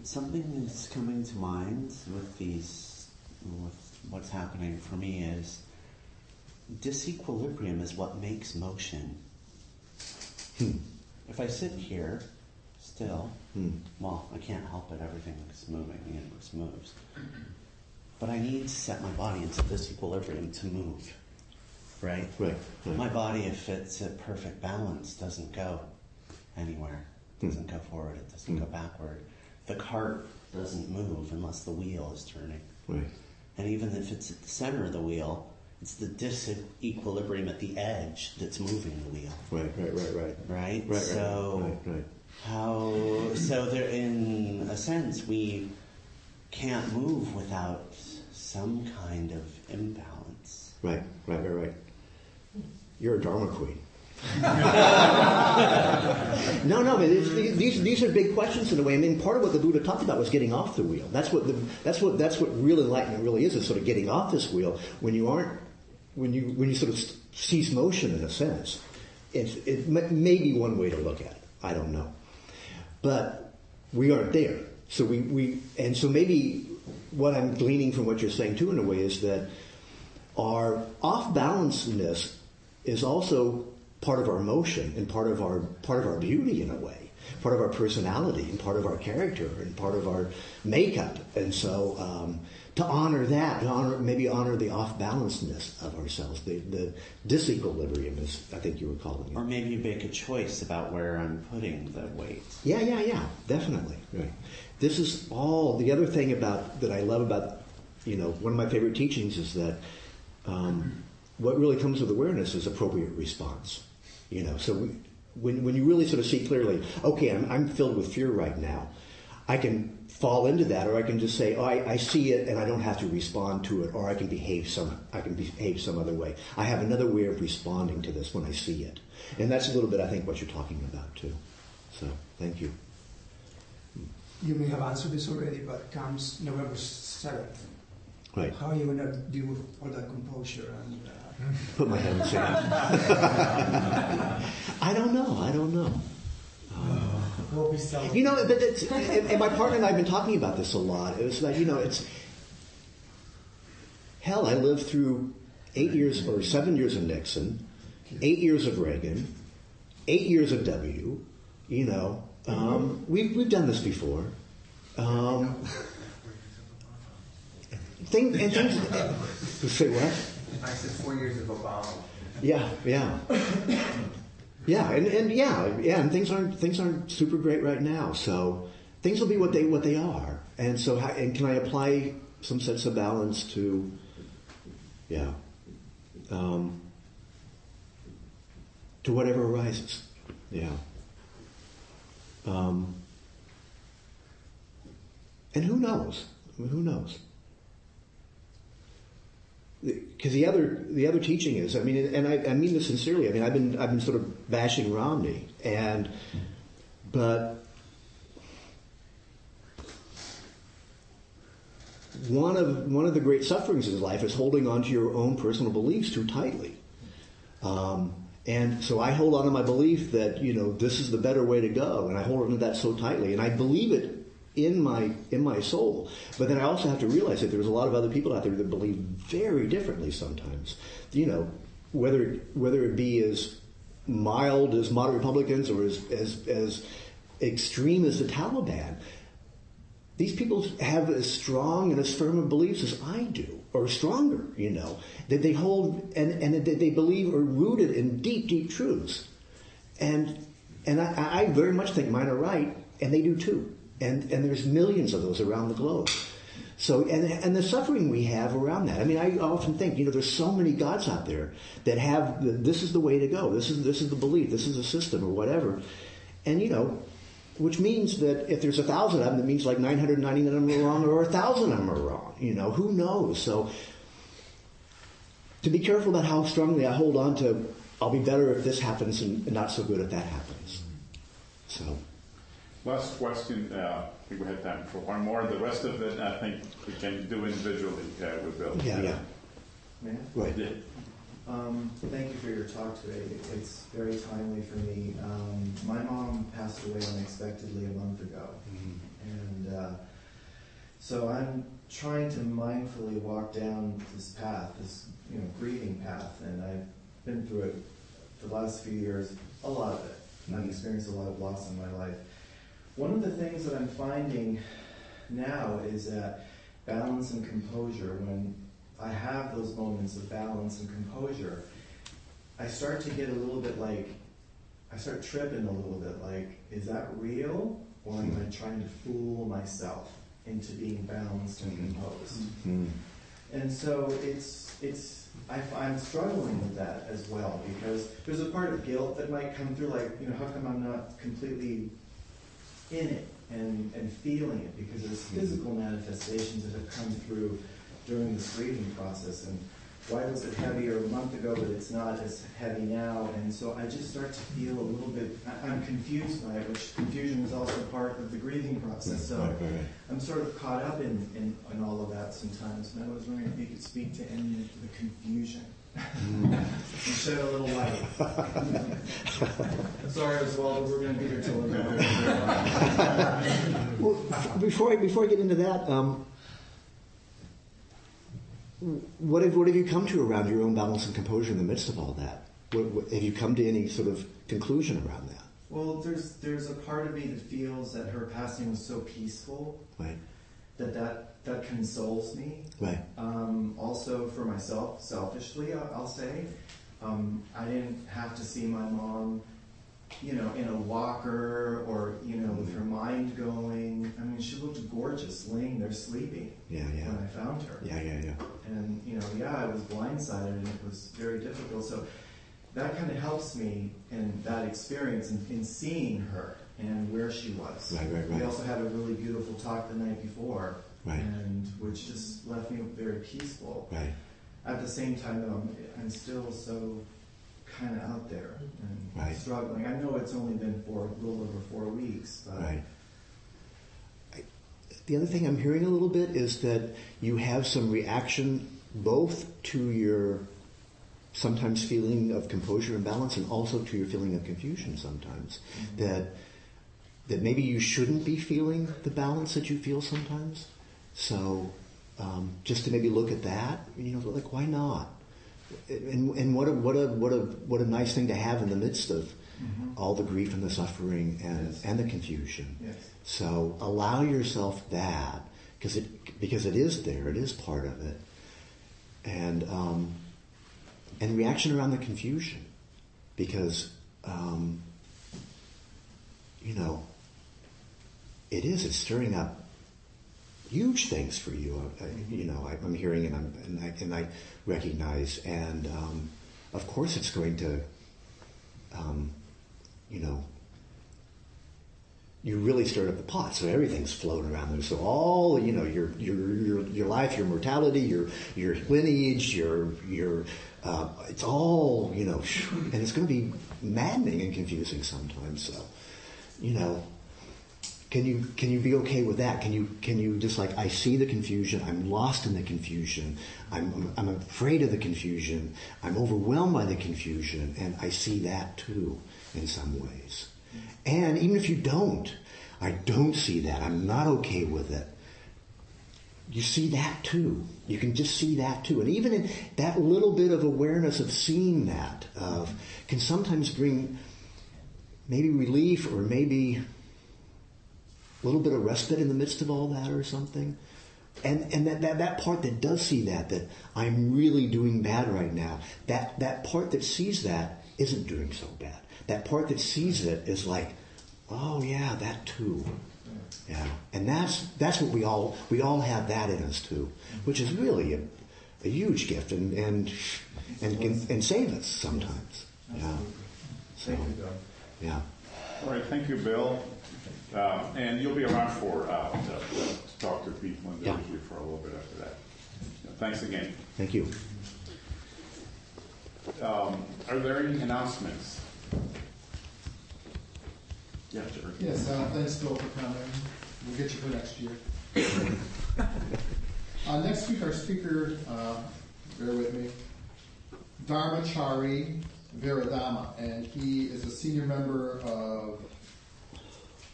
Something that's coming to mind with what's happening for me is disequilibrium is what makes motion. If I sit here still, well, I can't help it. Everything is moving. The universe moves. But I need to set my body into this equilibrium to move. Right? Right. My body, if it's at perfect balance, doesn't go anywhere. It doesn't go forward. It doesn't go backward. The cart doesn't move unless the wheel is turning. Right. And even if it's at the center of the wheel, it's the disequilibrium at the edge that's moving the wheel. Right. So there, in a sense, we can't move without some kind of imbalance. Right. You're a Dharma queen. No, but these are big questions in a way. I mean, part of what the Buddha talked about was getting off the wheel. That's what real enlightenment really is sort of getting off this wheel when you sort of cease motion in a sense. It may be one way to look at it. I don't know, but we aren't there. So so maybe what I'm gleaning from what you're saying too, in a way, is that our off-balancedness is also part of our motion and part of our beauty in a way, part of our personality and part of our character and part of our makeup. And so to honor that, maybe honor the off-balancedness of ourselves, the disequilibrium, as I think you were calling it. Or maybe you make a choice about where I'm putting the weight. Yeah, definitely. Right. This is all the other thing that I love about, one of my favorite teachings is that what really comes with awareness is appropriate response. So when you really sort of see clearly, okay, I'm filled with fear right now, I can fall into that, or I can just say, oh, I see it, and I don't have to respond to it, or I can behave some other way. I have another way of responding to this when I see it, and that's a little bit, I think, what you're talking about too. So, thank you. You may have answered this already, but comes November 7th. Right. How are you going to deal with all that composure and? Put my head in the sand. I don't know. We'll be celebrating. But and my partner and I have been talking about this a lot. It was like, it's hell. I lived through 8 years or 7 years of Nixon, 8 years of Reagan, 8 years of W. We've done this before. Things. Say what? I said 4 years of Obama. Yeah, and things aren't super great right now. So things will be what they are. And so, can I apply some sense of balance to, to whatever arises? Yeah. And who knows? Who knows? Because the other teaching is, I mean, and I mean this sincerely. I mean, I've been sort of bashing Romney, but one of the great sufferings in his life is holding on to your own personal beliefs too tightly. And so I hold on to my belief that this is the better way to go, and I hold on to that so tightly, and I believe it in my soul. But then I also have to realize that there's a lot of other people out there that believe very differently sometimes. Whether it be as mild as moderate Republicans or as extreme as the Taliban. These people have as strong and as firm of beliefs as I do, or stronger, that they hold and that they believe are rooted in deep, deep truths. And I very much think mine are right, and they do too. And there's millions of those around the globe. So, and the suffering we have around that. I mean, I often think, there's so many gods out there that have, this is the way to go. This is the belief. This is the system or whatever. And, which means that if there's 1,000 of them, that means like 999 of them are wrong, or 1,000 of them are wrong. Who knows? So to be careful about how strongly I hold on to, I'll be better if this happens and not so good if that happens. So. Last question. I think we have time for one more. The rest of it, I think we can do individually with Bill. Yeah. Right. Thank you for your talk today. It's very timely for me. My mom passed away unexpectedly a month ago. And so I'm trying to mindfully walk down this path, this grieving path, and I've been through it for the last few years, a lot of it. I've experienced a lot of loss in my life. One of the things that I'm finding now is that balance and composure, when I have those moments of balance and composure, I start to get a little bit like, I start tripping a little bit like, is that real? Or am I trying to fool myself into being balanced and composed? And so I'm struggling with that as well, because there's a part of guilt that might come through, like, how come I'm not completely in it and feeling it, because there's physical manifestations that have come through during this grieving process, and why was it heavier a month ago but it's not as heavy now? And so I just start to feel a little bit, I'm confused by it, which confusion is also part of the grieving process. So I'm sort of caught up in all of that sometimes, and I was wondering if you could speak to any of the confusion. And shed a little light. I'm sorry, Oswaldo, we're going to be here till we're Well, before I get into that, what have you come to around your own balance and composure in the midst of all that? Have you come to any sort of conclusion around that? Well, there's a part of me that feels that her passing was so peaceful, right? That consoles me. Right. Also for myself, selfishly, I'll say, I didn't have to see my mom, in a walker or with her mind going. I mean, she looked gorgeous, laying there sleeping. Yeah. When I found her. Yeah. And I was blindsided, and it was very difficult. So that kind of helps me in that experience in seeing her and where she was. Right. We also had a really beautiful talk the night before, right, and which just left me very peaceful. Right. At the same time, though, I'm still so kind of out there and struggling. I know it's only been for a little over 4 weeks, but right. The other thing I'm hearing a little bit is that you have some reaction both to your sometimes feeling of composure and balance, and also to your feeling of confusion sometimes. That maybe you shouldn't be feeling the balance that you feel sometimes. So just to maybe look at that, like, why not? And what a nice thing to have in the midst of all the grief and the suffering and the confusion. Yes. So allow yourself that, because it is there, it is part of it, and reaction around the confusion, because it's stirring up huge things for you. I'm hearing and I recognize, and of course it's going to, you really stirred up the pot, so everything's floating around there. So all your life, your mortality, your lineage, it's all and it's going to be maddening and confusing sometimes. So Can you be okay with that? Can you just, like, I see the confusion, I'm lost in the confusion, I'm afraid of the confusion, I'm overwhelmed by the confusion, and I see that too in some ways. And even if I don't see that, I'm not okay with it, you see that too. You can just see that too. And even in that little bit of awareness of seeing that can sometimes bring maybe relief, or maybe a little bit of respite in the midst of all that or something. And that part that does see that I'm really doing bad right now, that part that sees that isn't doing so bad. That part that sees it is like, oh yeah, that too. Yeah. And that's what we all have that in us too, which is really a huge gift and can save us sometimes. Yeah. So, thank you, Bill. Yeah. All right, thank you, Bill. And you'll be around to talk to people individually for a little bit after that. Thanks again. Thank you. Are there any announcements? Yeah, sure. Yes, thanks, Bill, for coming. We'll get you for next year. Next week, our speaker, bear with me, Dharma Chari Viradama, and he is a senior member of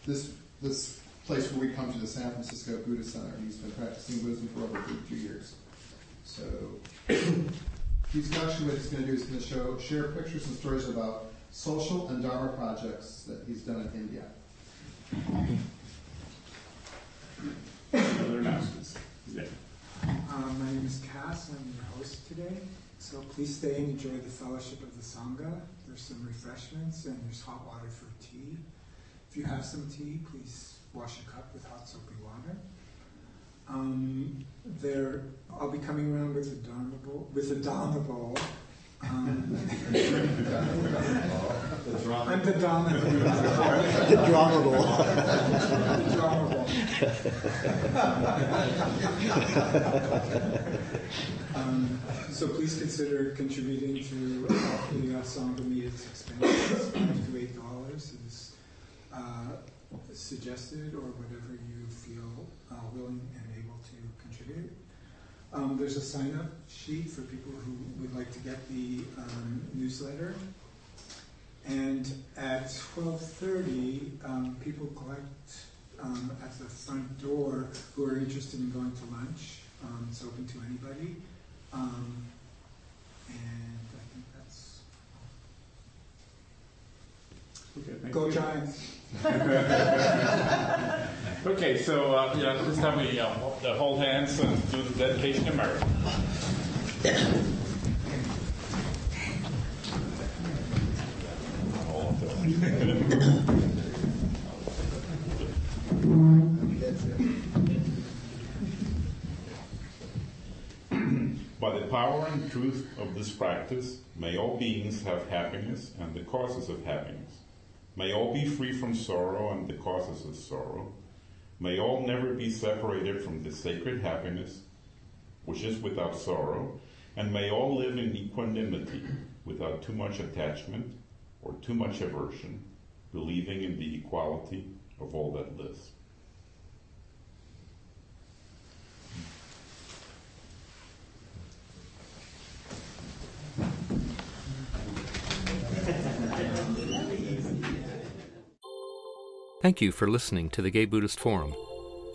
this place where we come to, the San Francisco Buddhist Center. He's been practicing Buddhism for over 32 years. So he's actually, what he's going to do is going to share pictures and stories about social and Dharma projects that he's done in India. Other announcements? Yeah. My name is Cass. I'm your host today. So please stay and enjoy the fellowship of the Sangha. There's some refreshments and there's hot water for tea. If you have some tea, please wash a cup with hot soapy water. I'll be coming around with a Dharma bowl. I'm the Dharma bowl. The drama bowl. The drama bowl. So please consider contributing to the Sangha meet its expenses. $5 to $8 is suggested, or whatever you feel willing and able to contribute. There's a sign-up sheet for people who would like to get the newsletter. And at 12:30, people collect at the front door who are interested in going to lunch. It's open to anybody. And I think that's... Okay, thank Go you. Giants! Okay, so this time we hold hands and do the dedication of merit. By the power and truth of this practice, may all beings have happiness and the causes of happiness. May all be free from sorrow and the causes of sorrow. May all never be separated from the sacred happiness, which is without sorrow, and may all live in equanimity, without too much attachment or too much aversion, believing in the equality of all that lives. Thank you for listening to the Gay Buddhist Forum.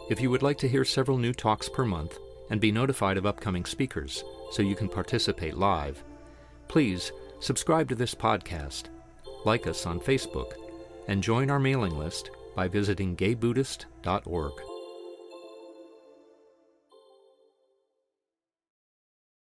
If you would like to hear several new talks per month and be notified of upcoming speakers so you can participate live, please subscribe to this podcast, like us on Facebook, and join our mailing list by visiting gaybuddhist.org.